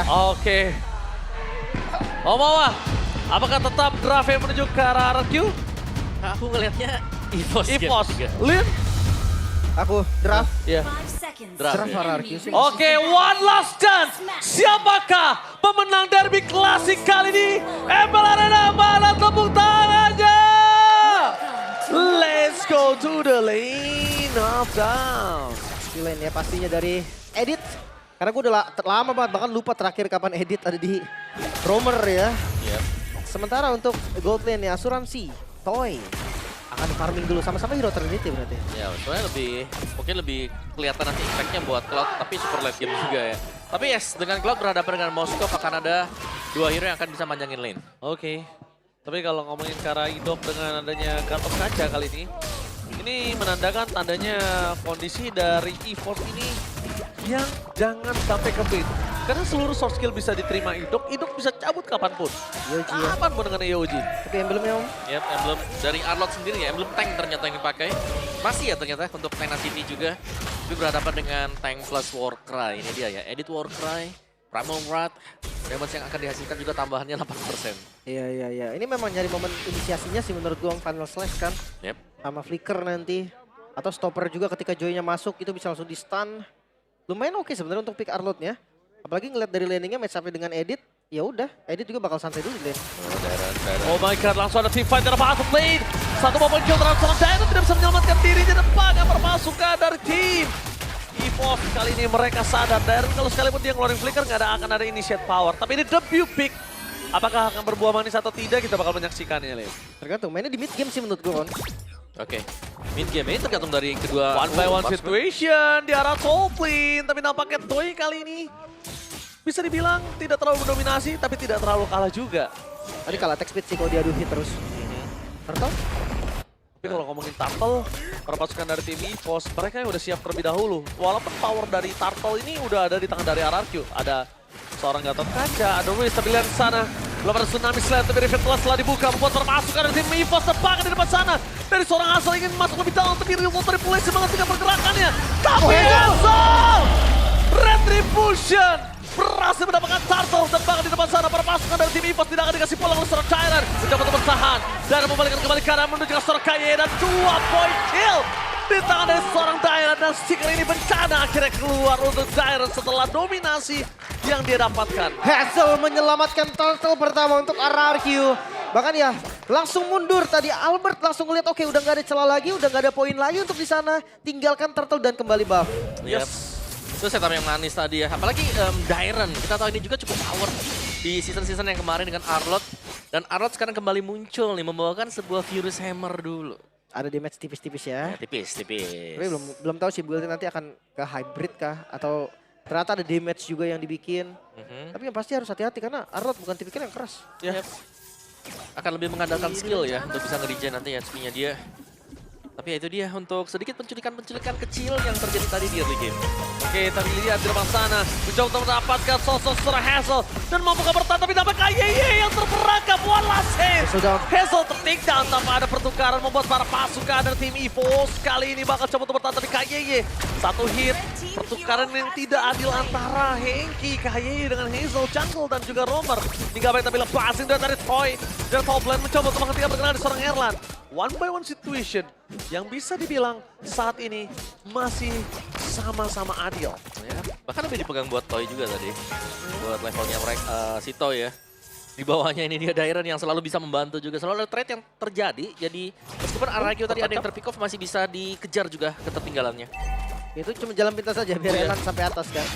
Oke. Omawa, apakah tetap draft yang menuju ke arah RRQ? Aku ngelihatnya EVOS. EVOS, Lin? Aku draft. Iya. Draft RRQ sih. Oke, one last chance. Siapakah pemenang derby klasik kali ini? ML Arena, mana tepuk tangannya? Let's go to the lane of down. Lane ya pastinya dari Edit. Karena gue udah lama banget, bahkan lupa terakhir kapan Edit ada di Roamer ya. Yep. Sementara untuk gold lane ya asuransi, Toy. Akan farming dulu sama-sama hero Trinity berarti. Ya, soalnya mungkin lebih kelihatan nanti impact-nya buat Cloud, tapi super late game juga ya. Tapi yes, dengan Cloud berhadapan dengan Moskov akan ada dua hero yang akan bisa manjangin lane. Oke. Tapi kalau ngomongin ke arah Idok dengan adanya Gatot Kaca kali ini menandakan tandanya kondisi dari EVOS ini yang jangan sampai ke bait. Karena seluruh soft skill bisa diterima Idok bisa cabut kapanpun. Yoji ya. Kapanpun dengan Yoji. Oke emblemnya Om. Yap, emblem dari Arlot sendiri ya, emblem tank ternyata yang dipakai. Masih ya ternyata untuk Tenacity juga. Tapi berhadapan dengan tank plus Warcry. Ini dia ya, Edit Warcry, Primal Wrath. Damage yang akan dihasilkan juga tambahannya 8%. Iya. Ini memang nyari momen inisiasinya sih menurut gue Final Slash kan. Yep. Sama Flicker nanti. Atau stopper juga ketika Joy-nya masuk itu bisa langsung di stun. Lumayan oke sebenarnya untuk pick Arlotnya. Apalagi ngeliat dari landingnya match up dengan Edit. Ya udah, Edit juga bakal santai dulu di lane. Oh my god, langsung ada team fight dari masuk lane. Satu momen kill terhadap seorang Dino tidak bisa menyelamatkan dirinya depan yang permasukan dari tim EVOS. Kali ini mereka sadar dan kalau sekalipun dia ngeluarin flicker akan ada initiate power. Tapi ini debut pick. Apakah akan berbuah manis atau tidak kita bakal menyaksikannya, Lin. Tergantung, mainnya di mid game sih menurut gue Ron. Oke, mid game ini tergantung dari kedua. One by one situation di arah top lane. Tapi nampaknya Toy kali ini bisa dibilang tidak terlalu mendominasi tapi tidak terlalu kalah juga. Tadi kalah attack speed sih kalau diaduhin terus. Turtle? Tapi kalau ngomongin Turtle, para pasukan dari tim EVOS, mereka yang udah siap terlebih dahulu. Walaupun power dari Turtle ini udah ada di tangan dari RRQ. Ada seorang Gatot Kaca, ada Ruiz, tapi lihat di sana. Belum ada Tsunami Slide, tapi Revitlas telah dibuka. Membuat permasukan dari tim EVOS tepat di depan sana. Dari seorang Hazel ingin masuk lebih dalam, tapi Real Manipulation menghentikan pergerakannya. Tapi Hazel! Retribution! Berhasil mendapatkan Turtle dan bahkan di depan sana para pasukan dari tim EVOS tidak akan dikasih pulang oleh seorang Tyrant. Mencoba untuk bertahan dan membalikan kembali kanan menuju ke seorang Kaye dan 2 point kill di tangan dari seorang Tyrant dan stiker ini bencana akhirnya keluar untuk Tyrant setelah dominasi yang dia dapatkan. Hazel menyelamatkan Turtle pertama untuk RRQ. Bahkan ya langsung mundur tadi Albert langsung ngeliat oke udah gak ada celah lagi, udah gak ada poin lagi untuk di sana. Tinggalkan Turtle dan kembali buff. Yes. Itu setup yang manis tadi ya. Apalagi Dairon, kita tahu ini juga cukup power di season-season yang kemarin dengan Arlot. Dan Arlot sekarang kembali muncul nih, membawakan sebuah Furious Hammer dulu. Ada damage tipis-tipis ya. Ya tipis. Tapi belum tahu sih buildnya nanti akan ke hybrid kah atau ternyata ada damage juga yang dibikin. Tapi yang pasti harus hati-hati karena Arlot bukan tipikal yang keras. Ya. Akan lebih mengandalkan skill ya untuk bisa nge-regen nanti HP-nya dia. Tapi ya itu dia untuk sedikit penculikan-penculikan kecil yang terjadi tadi di early game. Oke, tapi lihat di depan sana. Mencoba untuk mendapatkan sosok seorang Hazel. Dan mampukah bertahan, tapi dapat KYY yang terperangkap. One last hit. Hazel ter-take down tanpa ada pertukaran membuat para pasukan dari tim EVOS. Kali ini bakal coba untuk bertahan, tapi KYY. Satu hit, pertukaran yang tidak adil antara Henki, KYY dengan Hazel, Jungle, dan juga Roamer. Hingga baik tapi lepasin dari Toy. Dan top lane mencoba untuk menghentikan pergerakan di seorang Erlan. One by one situation yang bisa dibilang saat ini masih sama-sama adil. Ya, bahkan lebih dipegang buat Toy juga tadi. Buat levelnya mereka, si Toy ya. Di bawahnya ini dia Dairon yang selalu bisa membantu juga. Selalu ada trade yang terjadi. Jadi meskipun RRQ tadi ada yang terpick off masih bisa dikejar juga ketertinggalannya. Itu cuma jalan pintas saja biar enak sampai atas kan.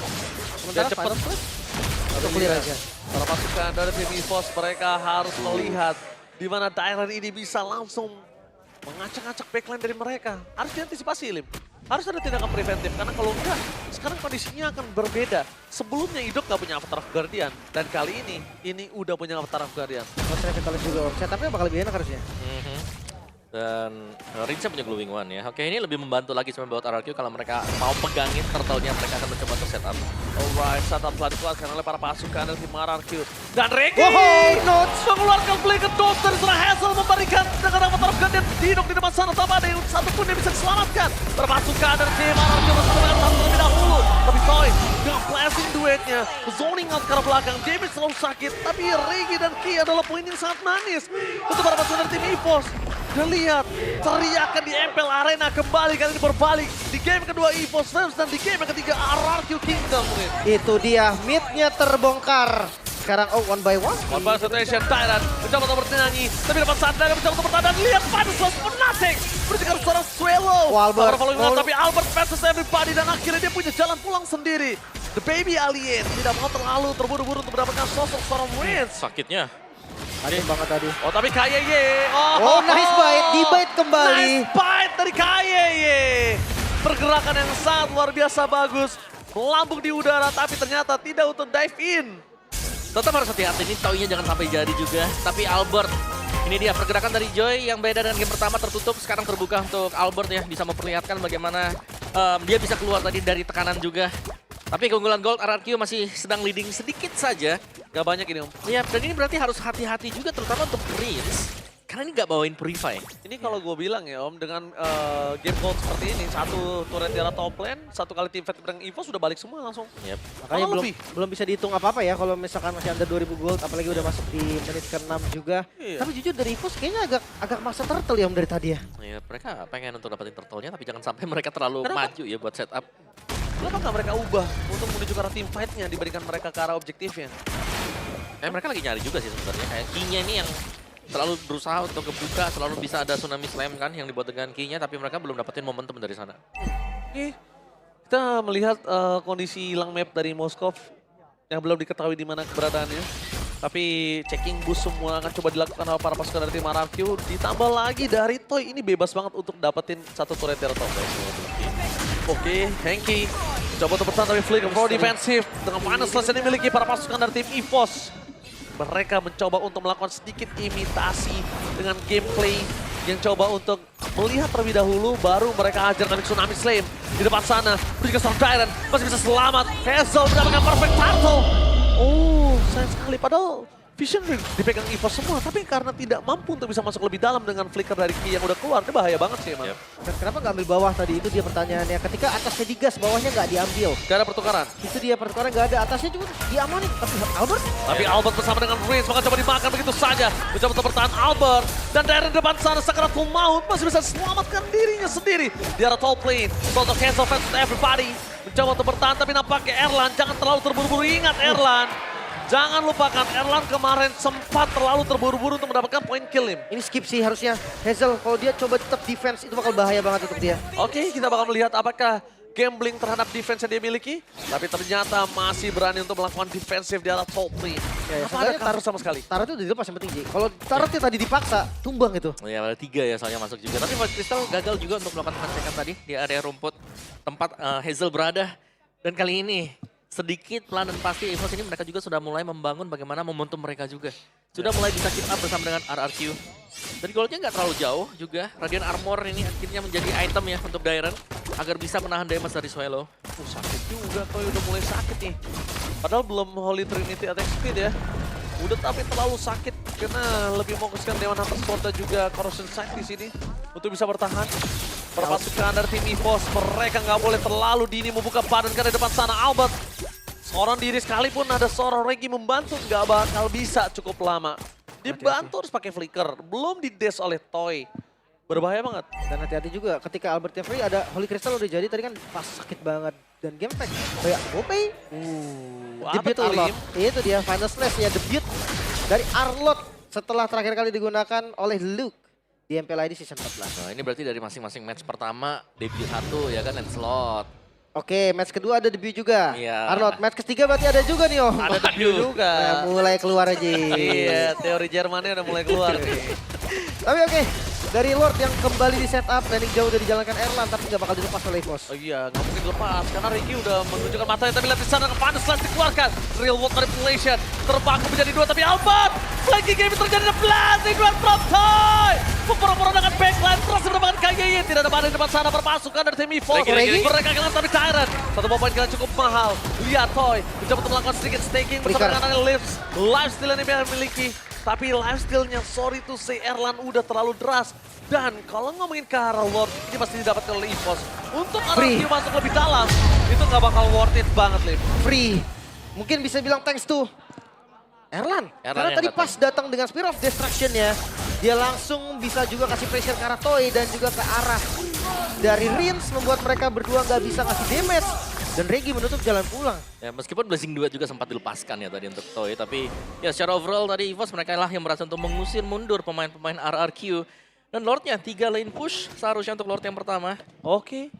Dan cepat. Untuk clear aja. Para pasukan dari tim EVOS mereka harus melihat di mana Dairon ini bisa langsung mengacak-acak backline dari mereka. Harus diantisipasi, Lim. Harus ada tindakan preventif, karena kalau enggak, sekarang kondisinya akan berbeda. Sebelumnya Idok nggak punya Avatar of Guardian, dan kali ini udah punya Avatar of Guardian. Mas Revitals juga setupnya bakal lebih enak harusnya. Dan Rinsa punya Glowing One ya. Oke, ini lebih membantu lagi cuma buat RRQ kalau mereka mau pegangin turtle-nya, mereka akan mencoba untuk setup. Alright, setup telah dikuatkan oleh para pasukan dari tim RRQ. Dan Regi mengeluarkan Flicker Dose dari seorang Hazel memberikan dengan Avatar of Guardian Idok di depan sana. Tanpa ada yang satupun yang bisa diselamatkan. Para pasukan dari tim RRQ masuk ke satu terlebih dahulu. Tapi Toy Gak flashing duetnya, zoning out ke arah belakang, damage selalu sakit, tapi Regi dan Ki adalah poin yang sangat manis untuk para pasukan dari tim EVOS. Dan lihat, teriakan di MPL Arena kembali kali ini berbalik di game kedua EVOS Flames dan di game yang ketiga RRQ Kingdom. Itu dia, mid-nya terbongkar. Sekarang one by one. One by situation, Tyrant mencoba untuk bernyanyi, tapi dapat sadar, mencoba untuk bertahan, dan lihat Panus Penatik berjekar seorang Swallow. Albert, tapi Albert versus everybody, dan akhirnya dia punya jalan pulang sendiri. The Baby Alien tidak mau terlalu terburu-buru untuk mendapatkan sosok seorang Wins. Sakitnya. Aneh banget tadi. Oh tapi KYY, Oh, nice bite, di-bite kembali. Nice bite dari KYY. Pergerakan yang sangat luar biasa bagus. Melambung di udara, tapi ternyata tidak untuk dive in. Tetap harus hati-hati, ini Toy-nya jangan sampai jadi juga. Tapi Albert, ini dia pergerakan dari Joy yang beda dengan game pertama tertutup. Sekarang terbuka untuk Albert ya, bisa memperlihatkan bagaimana dia bisa keluar tadi dari tekanan juga. Tapi keunggulan Gold RRQ masih sedang leading sedikit saja. Gak banyak ini Om. Ya, dan ini berarti harus hati-hati juga terutama untuk Prince. Karena ini nggak bawain Purify. Ini kalau gue bilang ya Om, dengan game code seperti ini, satu turret di arah top lane, satu kali team fight bareng Evo sudah balik semua langsung. Yep. Makanya Malah belum, belum bisa dihitung apa-apa ya kalau misalkan masih under 2000 gold, apalagi udah masuk di menit ke-6 juga. Iya. Tapi jujur dari EVOS kayaknya agak maksa turtle ya Om dari tadi ya. Ya, mereka pengen untuk dapetin turtle-nya tapi jangan sampai mereka terlalu Kenapa? maju ya buat setup. Kenapa nggak mereka ubah untuk menuju ke arah team fight-nya dibandingkan mereka ke arah objektifnya? Mereka lagi nyari juga sih sebenarnya. Kayak key-nya ini yang selalu berusaha untuk kebuka, selalu bisa ada tsunami slam kan yang dibuat dengan key-nya, tapi mereka belum dapetin momentum dari sana. Oke, kita melihat kondisi hilang map dari Moskov yang belum diketahui di mana keberadaannya. Tapi checking boost semua akan coba dilakukan oleh para pasukan dari tim RRQ. Ditambah lagi dari Toy, ini bebas banget untuk dapetin satu turret dari top lane. Oke, Henki coba untuk bertahan tapi flick for defensif dengan panas yang dimiliki para pasukan dari tim EVOS. Mereka mencoba untuk melakukan sedikit imitasi dengan gameplay yang coba untuk melihat terlebih dahulu, baru mereka ajarkan Tsunami Slam di depan sana. Berjika Storm Tyrant masih bisa selamat. Hazel mendapatkan perfect turtle. Oh, sayang sekali. Padahal Vision dipegang EVOS semua, tapi karena tidak mampu untuk bisa masuk lebih dalam dengan flicker dari Ki yang udah keluar, itu bahaya banget sih emang. Yep. Dan kenapa nggak ambil bawah tadi? Itu dia pertanyaannya. Ketika atasnya digas, bawahnya nggak diambil. Gak ada pertukaran. Itu dia pertukaran nggak ada. Atasnya juga diamanin. Tapi Albert? Tapi Albert bersama dengan Reigns maka coba dimakan begitu saja. Mencoba untuk bertahan Albert. Dan dari depan sana Sakaratul Maut masih bisa selamatkan dirinya sendiri. Di arah top lane. Toto cancel fans to everybody. Mencoba untuk bertahan tapi nampaknya Erlan jangan terlalu terburu-buru. Ingat Erlan. Jangan lupakan Erlan kemarin sempat terlalu terburu-buru untuk mendapatkan poin kill him. Ini skip sih harusnya. Hazel kalau dia coba tetap defense itu bakal bahaya banget untuk dia. Oke, kita bakal melihat apakah gambling terhadap defense yang dia miliki. Tapi ternyata masih berani untuk melakukan defensif di arah top lane. Ya, Apa ada cover sama sekali? Taruh itu dilepas yang penting, Ji. Kalau taruhnya tadi dipaksa, tumbang itu. Ya, ada 3 ya soalnya masuk juga. Tapi Void Crystal gagal juga untuk melakukan pengecekan tadi di area rumput tempat Hazel berada. Dan kali ini sedikit pelan dan pasti EVOS ini mereka juga sudah mulai membangun bagaimana momentum mereka juga. Sudah mulai bisa keep up bersama dengan RRQ. Dan goldnya nggak terlalu jauh juga. Radiant Armor ini akhirnya menjadi item ya untuk Dairen agar bisa menahan damage dari Swallow. Sakit juga, Toy udah mulai sakit nih. Padahal belum Holy Trinity attack speed ya. Udah tapi terlalu sakit karena lebih fokuskan Dewan Hunter Sword dan juga Corrosion Sight di sini untuk bisa bertahan. Perpasukan dari tim EVOS, mereka nggak boleh terlalu dini membuka badan karena di depan sana Albert. Seorang diri sekalipun ada seorang Regi membantu nggak bakal bisa cukup lama. Dibantu harus pakai flicker, belum di-dash oleh Toy. Berbahaya banget. Dan hati-hati juga ketika Albertnya free ada Holy Crystal udah jadi tadi kan pas sakit banget. Dan game pack kayak Gopay. Debut Albert Arlot. Alim. Itu dia final slash ya debut dari Arlot setelah terakhir kali digunakan oleh Luke di MPL ID season 14. Nah ini berarti dari masing-masing match pertama debut 1 ya kan Lancelot. Oke, match kedua ada debut juga. Iya. Arlot, match ketiga berarti ada juga nih Om. Ada debut juga. Nah, mulai keluar aja. Iya, teori Jermannya udah mulai keluar nih. Tapi oke, dari Lord yang kembali di setup, landing jauh dari dijalankan Erlan tapi nggak bakal dilepas oleh EVOS. Oh iya, nggak mungkin dilepas karena Ricky udah menunjukkan matanya, tapi lihat di sana Panas Slash dikeluarkan. Real World Manipulation terbangku menjadi 2, tapi Albert flanking game terjadi ada blasting duel from Toy. Pura-pura dengan backline terus mendapatkan KYY. Tidak ada badan di depan sana perpasukan dari tim EVOS. Mereka kehilangan tapi Tyrant. Satu poin kalian cukup mahal. Lihat Toy mencoba untuk melakukan sedikit staking bersama dengan Lives. Lifesteal yang dia miliki. Tapi lifesteal-nya sorry to say Erlan udah terlalu deras. Dan kalau ngomongin ke arah Lord, ini pasti didapatkan oleh EVOS. Untuk RRQ masuk lebih dalam, Itu nggak bakal worth it banget, Lim. Free. Mungkin bisa bilang thanks to Erlan. Karena yang tadi datang. pas datang dengan Spear of Destruction ya, dia langsung bisa juga kasih pressure ke arah Toy dan juga ke arah dari Rins, membuat mereka berdua nggak bisa ngasih damage. Dan Regi menutup jalan pulang. Ya, meskipun Blazing 2 juga sempat dilepaskan ya tadi untuk Toy, tapi ya secara overall tadi EVOS mereka lah yang berhasil untuk mengusir mundur pemain-pemain RRQ. Dan Lordnya 3 lane push seharusnya untuk Lord yang pertama. Oke.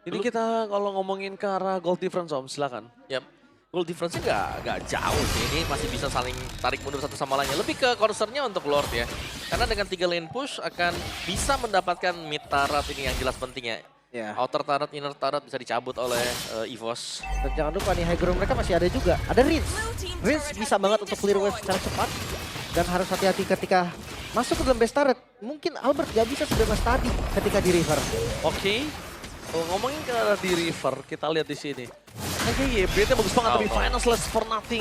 Ini kita kalau ngomongin ke arah gold difference, Om, silakan. Yap. Goal difference-nya nggak jauh sih, ini masih bisa saling tarik mundur satu sama lainnya. Lebih ke concern-nya untuk Lord ya. Karena dengan 3 lane push akan bisa mendapatkan mid turret ini yang jelas pentingnya. Ya. Outer turret, inner turret bisa dicabut oleh EVOS. Dan jangan lupa nih high ground mereka masih ada juga. Ada Rins. Rins bisa banget untuk clear wave secara cepat. Dan harus hati-hati ketika masuk ke dalam base turret. Mungkin Albert gak bisa sebebas tadi ketika di river. Oke. Kalau ngomongin ke arah di river, kita lihat di sini. Oke, YBT bagus banget, tapi finals less for nothing.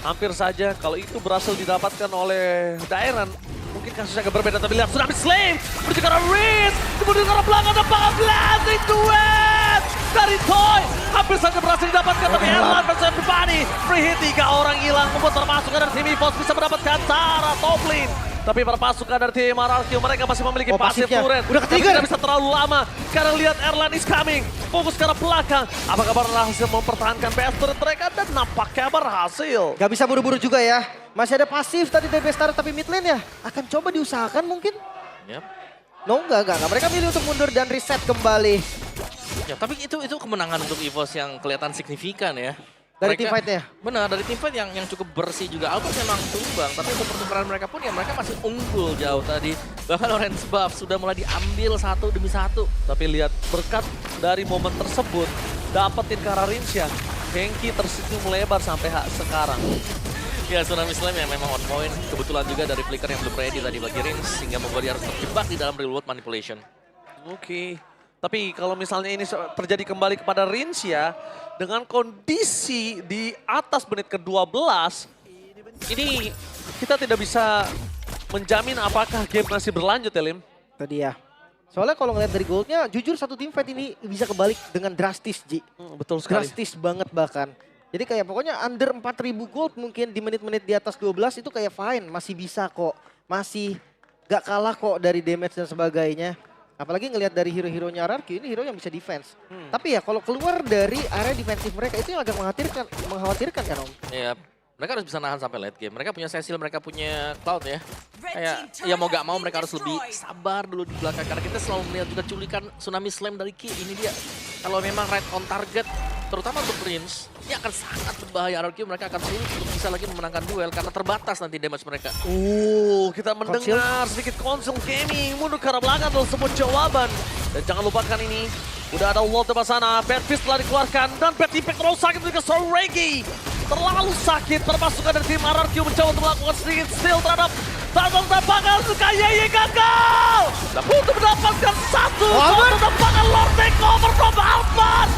Hampir saja kalau itu berhasil didapatkan oleh Dairan. Mungkin kasusnya agak berbeda, tapi lihat Tsunami Slave menuju ke arah Riz, kemudian ke arah belakang ada Pangan Blazing Duet dari Toy. Hampir saja berhasil didapatkan, tapi Erlan versus everybody. Free hit, 3 orang hilang, membuat termasuk dari tim EVOS bisa mendapatkan Tara top lane. Tapi para pasukan dari tim RRQ mereka masih memiliki pasif pasifnya. turret. Udah Tapi ke-trigger. tidak bisa terlalu lama. Karena lihat Erlan is coming. Fokus ke arah belakang. Apakah berhasil mempertahankan PS turret mereka? Dan nampaknya berhasil. Gak bisa buru-buru juga ya. Masih ada pasif tadi dari base turret, tapi mid lane ya akan coba diusahakan mungkin. Yap. No, enggak. Mereka milih untuk mundur dan reset kembali Ya, tapi itu kemenangan untuk EVOS yang kelihatan signifikan ya. dari team fight-nya. Benar, dari tim fight yang cukup bersih juga. Albert memang tumbang, tapi untuk pertukaran mereka pun ya mereka masih unggul jauh tadi. Bahkan orange buff sudah mulai diambil satu demi satu. Tapi lihat berkat dari momen tersebut. Dapetin ke arah Rinsya. Hengki tersenyum melebar sampai sekarang. Ya, Tsunami Slam yang memang on point. Kebetulan juga dari flicker yang belum ready tadi bagi Rins, sehingga membuat dia harus terjebak di dalam real world manipulation. Oke. Tapi kalau misalnya ini terjadi kembali kepada Rinsya. Dengan kondisi di atas menit ke-12. Ini kita tidak bisa menjamin apakah game masih berlanjut ya, Lim. Tadi ya. Soalnya kalau ngeliat dari goldnya, jujur satu team fight ini bisa kebalik dengan drastis, Ji. Betul sekali. Drastis banget bahkan. Jadi kayak pokoknya under 4.000 gold mungkin di menit-menit di atas 12 itu kayak fine. Masih bisa kok. Masih gak kalah kok dari damage dan sebagainya. Apalagi ngelihat dari hero-heronya RRQ, ini hero yang bisa defense. Tapi ya kalau keluar dari area defensif mereka itu yang agak mengkhawatirkan kan Om? Ya, mereka harus bisa nahan sampai late game. Mereka punya Cecil, mereka punya Cloud ya. Kayak ya mau gak mau mereka harus lebih sabar dulu di belakang. Karena kita selalu melihat juga culikan Tsunami Slam dari Ki. Ini dia, kalau memang right on target, terutama untuk Prince, ini akan sangat berbahaya. RRQ mereka akan sulit untuk bisa lagi memenangkan duel karena terbatas nanti damage mereka. Kita mendengar sedikit konsol gaming mundur ke arah belakang adalah sebuah jawaban. Dan jangan lupakan ini, udah ada wall depan sana, Bad Fist telah dikeluarkan dan Bad Impact terlalu sakit juga Soul Regi. Terlalu sakit, terpasukan dari tim RRQ mencoba untuk melakukan sedikit steal terhadap Tarkon tembakan, Kayeye gagal! Untuk mendapatkan satu tembakan Lord takeover from Albert!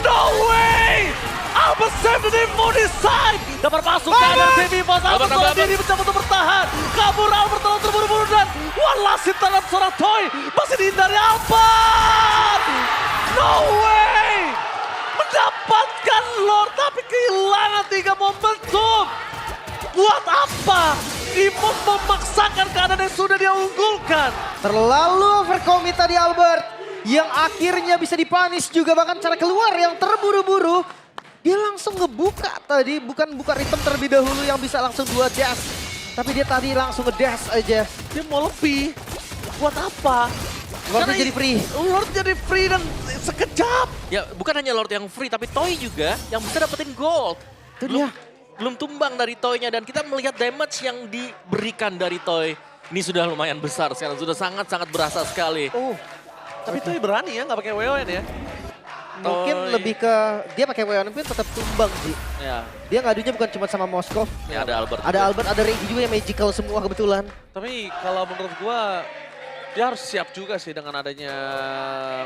No way! Albert save the info this side! Dan berpasukan dari tim EVOS, Albert dalam diri mencoba untuk bertahan. Kabur Albert terlalu terburu-buru dan one last hit terhadap seorang Toy. Masih dihindari Albert! No way! Mendapatkan Lord tapi kehilangan 3 momentum. Buat apa? Imut memaksakan keadaan yang sudah dia unggulkan. Terlalu overcommit tadi Albert. Yang akhirnya bisa dipanis juga, bahkan cara keluar yang terburu-buru. Dia langsung ngebuka tadi, bukan buka ritme terlebih dahulu yang bisa langsung 2 dash. Tapi dia tadi langsung nge-dash aja. Dia mau lebih. Buat apa? Lordnya jadi free. Lord jadi free dan sekejap. Ya, bukan hanya Lord yang free, tapi Toy juga yang bisa dapetin gold. Itu dia. Belum tumbang dari Toy-nya dan kita melihat damage yang diberikan dari Toy. Ini sudah lumayan besar sekarang, sudah sangat-sangat berasa sekali. Tapi Toy berani ya, nggak pakai WON ya. Mungkin Toy. lebih ke dia pakai WN pun tetap tumbang sih. Ya. Dia ngadunya bukan cuma sama Moskov. Ya, ada Albert. Ada Albert, ada Regi juga yang magical semua kebetulan. Tapi kalau menurut gua dia harus siap juga sih dengan adanya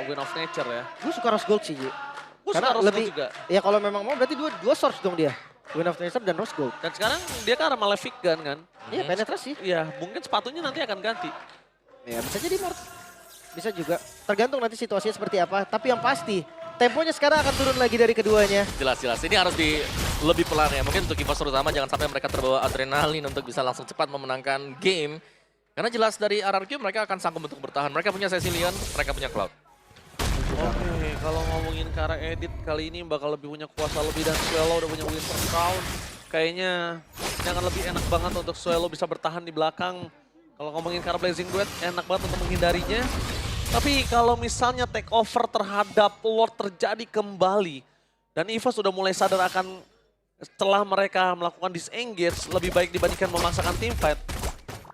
Win of Nature ya. Gue suka Rose Gold sih, Ji. Gua Karena suka Rose lebih, juga. ya kalau memang mau berarti dua source dong dia. Win of Nature dan Rose Gold. Dan sekarang dia kan arah Malefic Gun kan. Iya, penetrasi. Iya, mungkin sepatunya nanti akan ganti. Ya bisa jadi Mort. Bisa juga. Tergantung nanti situasinya seperti apa. Tapi yang pasti temponya sekarang akan turun lagi dari keduanya. Jelas-jelas, ini harus lebih pelan ya. Mungkin untuk EVOS terutama jangan sampai mereka terbawa adrenalin untuk bisa langsung cepat memenangkan game. Karena jelas dari RRQ mereka akan sanggup untuk bertahan. Mereka punya Cecilion, mereka punya Cloud. Oke, kalau ngomongin ke arah edit kali ini bakal lebih punya kuasa lebih dan Swallow udah punya Winter Crown. Kayaknya ini akan lebih enak banget untuk Swallow bisa bertahan di belakang. Kalau ngomongin ke arah Blazing Duet, enak banget untuk menghindarinya. Tapi kalau misalnya take over terhadap Lord terjadi kembali, dan EVOS sudah mulai sadar akan setelah mereka melakukan disengage, lebih baik dibandingkan memaksakan teamfight.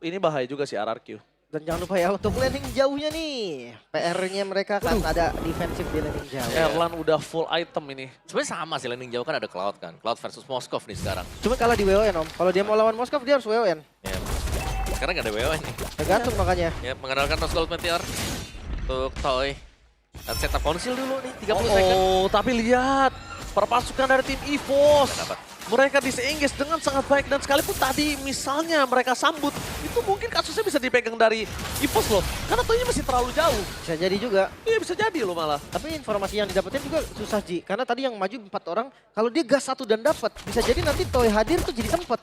Ini bahaya juga sih RRQ. Dan jangan lupa ya untuk landing jauhnya nih. PR-nya mereka kan ada defensif di landing jauh. Erlan udah full item ini. Sebenarnya sama sih, landing jauh kan ada Cloud kan. Cloud versus Moskov nih sekarang. Cuma kalah di WON Om. Kalau dia mau lawan Moskov dia harus WON. Ya. Sekarang nggak ada WO nih. Tergantung makanya. Ya, mengandalkan Rose Gold Meteor untuk Toy. Dan setup konsil dulu nih, 30 second. Oh, tapi lihat perpasukan dari tim EVOS. Nggak dapat. Mereka disengage dengan sangat baik dan sekalipun tadi misalnya mereka sambut, itu mungkin kasusnya bisa dipegang dari EVOS loh. Karena Toy-nya masih terlalu jauh. Bisa jadi juga. Iya bisa jadi loh malah. Tapi informasi yang didapetin juga susah Ji. Karena tadi yang maju 4 orang, kalau dia gas 1 dan dapat, bisa jadi nanti Toy hadir tuh jadi sempet.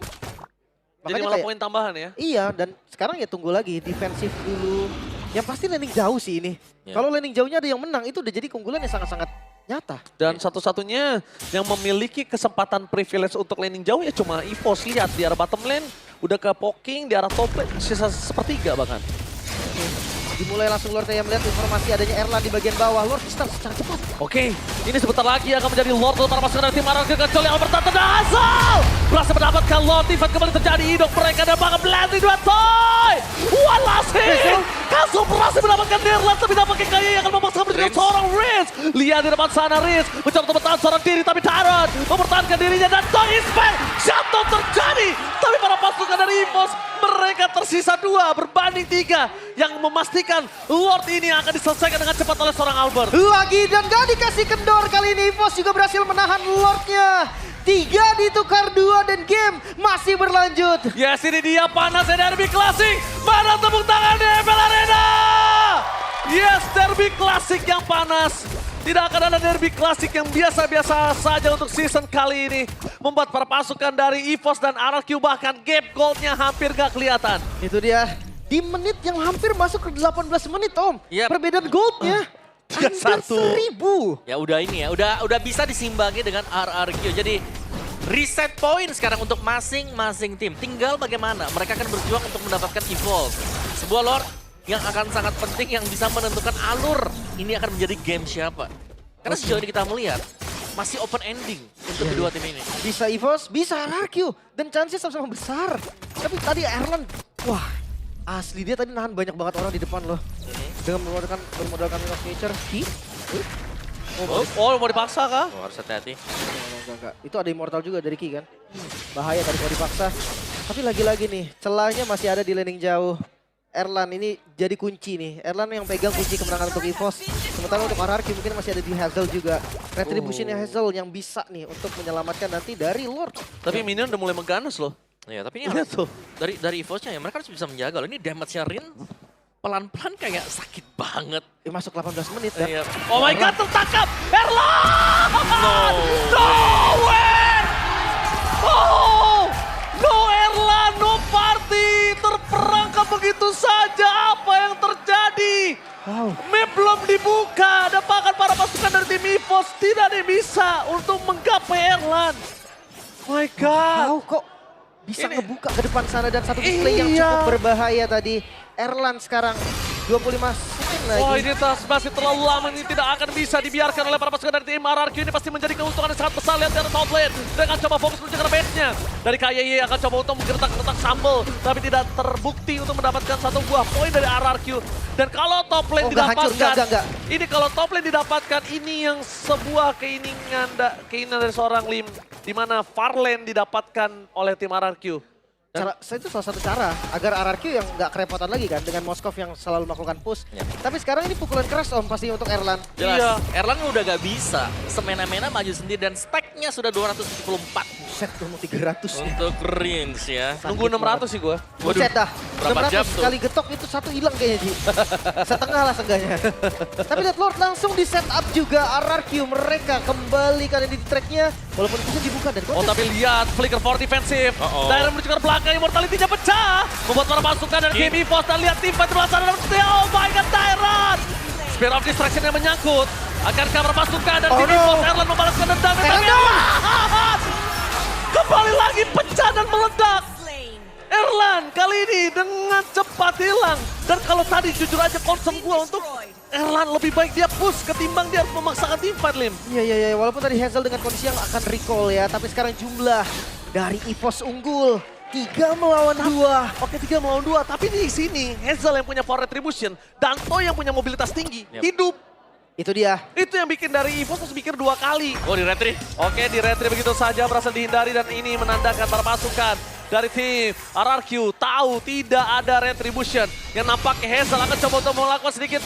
Jadi malah poin tambahan ya. Iya, dan sekarang ya tunggu lagi, defensif dulu. Yang pasti landing jauh sih ini. Ya. Kalau landing jauhnya ada yang menang, itu udah jadi keunggulan yang sangat-sangat nyata. Dan satu-satunya yang memiliki kesempatan privilege untuk landing jauh ya cuma EVOS. Lihat di arah bottom lane, udah ke poking, di arah top lane, sisa sepertiga bahkan. Dimulai langsung Lord yang melihat informasi adanya Erlan di bagian bawah. Lord start secara cepat. Oke, ini sebentar lagi akan menjadi Lord untuk para pasukan dari tim RRQ kecuali Alberta Tedasal. Berhasil mendapatkan Lord, event kembali terjadi, hidup mereka dan bakal blending dua Toy. One last hit. Kaso berhasil mendapatkan Nirland, tapi nampaknya kayaknya yang akan memaksa menjadi seorang Riz. Lihat di depan sana Riz, mencoba untuk bertahan seorang diri, tapi Taron mempertahankan dirinya dan Toy Ismail. Jatuh terjadi, tapi para pasukan dari EVOS mereka tersisa 2 berbanding 3 yang memastikan Lord ini akan diselesaikan dengan cepat oleh seorang Albert. Lagi dan gak dikasih kendor kali ini. EVOS juga berhasil menahan Lordnya. 3 ditukar 2 dan game masih berlanjut. Yes, ini dia panasnya Derby Classic. Mana tepuk tangan di ML Arena? Yes, Derby Classic yang panas. Tidak akan ada Derby Classic yang biasa-biasa saja untuk season kali ini. Membuat para pasukan dari EVOS dan RRQ bahkan gap goldnya hampir gak kelihatan. Itu dia. Di menit yang hampir masuk ke 18 menit Om. Yap. Perbedaan goldnya. Hampir 1000. Ya udah ini ya, udah bisa disimbangi dengan RRQ. Jadi reset point sekarang untuk masing-masing tim. Tinggal bagaimana mereka akan berjuang untuk mendapatkan evolve. Sebuah Lord yang akan sangat penting yang bisa menentukan alur ini akan menjadi game siapa. Karena sejauh ini kita melihat masih open ending untuk kedua tim ini. Bisa EVOS, bisa RRQ. Dan chance sama-sama besar. Tapi tadi Erlan, wah asli dia tadi nahan banyak banget orang di depan loh. Dengan bermodalkan Wing of Nature. Oh, mau dipaksa kah? Oh, harus hati-hati. Enggak. Itu ada Immortal juga dari Ki kan. Bahaya tadi kalau dipaksa. Tapi lagi-lagi nih, celahnya masih ada di landing jauh. Erlan ini jadi kunci nih. Erlan yang pegang kunci kemenangan untuk EVOS. Sementara untuk RRQ mungkin masih ada di Hazel juga. Retributionnya Hazel yang bisa nih untuk menyelamatkan nanti dari Lord. Tapi minion udah mulai mengganas loh. Iya, tapi ini Lihat harus tuh. dari EVOS-nya ya mereka harus bisa menjaga loh. Ini damage-nya Rin pelan-pelan kayak sakit banget. Masuk 18 menit dan Iya. Oh my god, tertangkap! Erlan! No way! Oh! No Erlan, no party! Terperangkap begitu saja, apa yang terjadi? wow. Map belum dibuka, dan bahkan para pasukan dari tim EVOS tidak ada yang bisa untuk menggapai Erlan. My god! Wow, kok bisa Ini- ngebuka ke depan sana dan satu display yang Iya. cukup berbahaya tadi. Erlan sekarang 25 second lagi. Wah ini masih terlalu lama, ini tidak akan bisa dibiarkan oleh para pasukan dari tim RRQ. Ini pasti menjadi keuntungan yang sangat besar. Lihat dari top lane, dia akan coba fokus menuju ke base-nya. Dari KYY akan coba untuk menggertak-gertak Sambal, tapi tidak terbukti untuk mendapatkan satu buah poin dari RRQ. Dan kalau top lane Oh, nggak hancur, didapatkan, nggak. ini kalau top lane didapatkan, ini yang sebuah keinginan dari seorang Lim, di mana far lane didapatkan oleh tim RRQ. Itu salah satu cara agar RRQ yang nggak kerepotan lagi kan dengan Moskov yang selalu melakukan push. Ya. Tapi sekarang ini pukulan keras Om pasti untuk Erlan. Jelas, Iya. Erlang udah gak bisa semena-mena maju sendiri dan stack-nya sudah 274. Buset, ngomong 300. Untuk Rins ya. Nunggu 600 sih gue. Buset dah. berapa jam 600 tuh? kali getok itu satu hilang kayaknya, Ji. Setengah lah seenggaknya. Tapi lihat Lord langsung di setup juga RRQ. Mereka kembali karena di tracknya. Walaupun bisa dibuka dari Oh tapi lihat, flicker for defensif. Daerah menuju ke belakang, immortality-nya pecah. Membuat para pasukan dari tim EVOS dan lihat tim fight di belah sana. Oh my god, Tyrant! Spear of Distraction yang menyangkut. Akankah para pasukan dari tim EVOS Erlan membalaskan dendam? Tapi kembali lagi pecah dan meledak. Erlan kali ini dengan cepat hilang. Dan kalau tadi jujur aja concern gue untuk Erlan lebih baik dia push ketimbang dia harus memaksakan tim fight, Lim. Iya. Walaupun tadi Hazel dengan kondisi yang akan recall ya. Tapi sekarang jumlah dari EVOS unggul. 3 melawan 2. Oke 3 melawan 2, tapi di sini Hazel yang punya power retribution, Danto yang punya mobilitas tinggi, hidup. Itu dia. Itu yang bikin dari EVOS harus mikir 2 kali. Oh di retri. Oke di retri begitu saja berhasil dihindari dan ini menandakan para pasukan dari tim RRQ tahu tidak ada retribution. Yang nampaknya Hazel akan coba untuk melakukan sedikit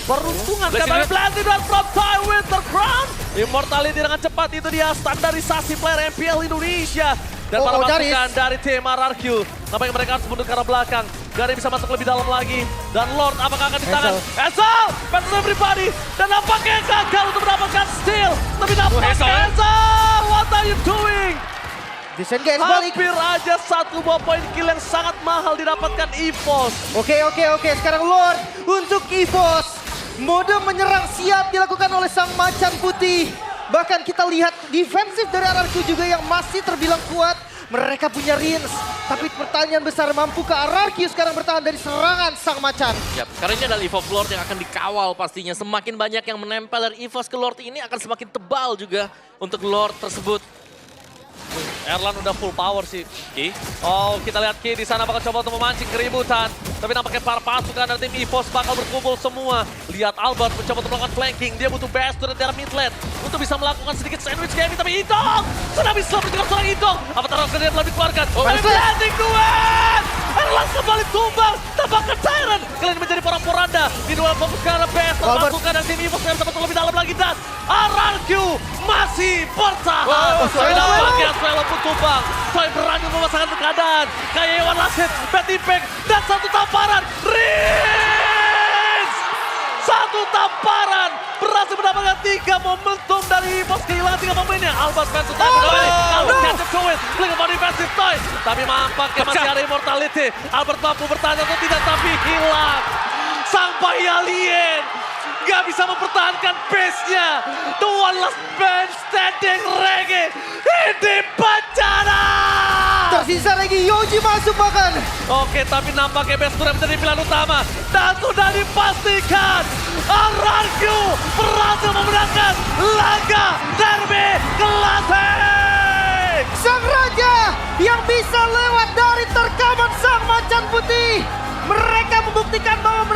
peruntungan. Tapi Blended dan from Time Winter Crown. Immortality dengan cepat itu dia standarisasi player MPL Indonesia. Dan para pasukan dari tim RRQ. Nampaknya mereka harus mundur ke arah belakang. Gary bisa masuk lebih dalam lagi. Dan Lord apakah akan ditahan? Hazel! Pentas everybody. Dan nampaknya gagal untuk mendapatkan steal. Tapi nampaknya Hazel! What are you doing? Disengage balik. Hampir aja 1 buah poin kill yang sangat mahal didapatkan EVOS. Oke. Sekarang Lord untuk EVOS. Mode menyerang siap dilakukan oleh sang macan putih. Bahkan kita lihat defensif dari RRQ juga yang masih terbilang kuat. Mereka punya Rins. Tapi pertanyaan besar, mampukah RRQ sekarang bertahan dari serangan sang macan? Yap, karena ini adalah EVOS Lord yang akan dikawal pastinya. Semakin banyak yang menempel dari EVOS ke Lord ini akan semakin tebal juga untuk Lord tersebut. Erlan udah full power sih. Oh, kita lihat Ki di sana bakal coba untuk memancing keributan. Tapi nampaknya para pasukan dari tim EVOS bakal berkumpul semua. Lihat Albert mencoba untuk melakukan flanking. Dia butuh best dari daerah mid lane untuk bisa melakukan sedikit sandwich gaming. Tapi Itong sudah bisa mencegat seorang Itong. Apa taruh ke dia telah dikeluarkan. Tapi landing duet. Erlan kembali tumbang. Tampaknya Tyrant kali ini menjadi porang-poranda. Di duel fokus ke arah best. Pasukan dari tim EVOS yang bisa lebih dalam lagi. Dan RRQ masih bertahan. Nampaknya Swallow pun tumbang. Soy berani memasangkan keadaan. Kayak Iwan Lasit, Bad Impact, dan 1 tamparan. Rins! 1 tamparan. Berhasil mendapatkan 3 momentum dari EVOS. Kehilangan 3 pemainnya. Albert Benson tadi kembali. Albert catch up to it. Flicker for defensive toy. Tapi nampaknya masih ada immortality. Albert mampu bertahan atau tidak, tapi hilang. Sampai alien. Gak bisa mempertahankan base-nya. The one last man standing Reggae. Ini bencana. Tersisa lagi Yoji masuk bahkan. Oke, tapi nampaknya base sudah menjadi pilihan utama. Dan sudah dipastikan. RRQ berhasil memenangkan laga derby klasik. Sang Raja yang bisa lewat dari terkaman sang macan putih. Mereka membuktikan bahwa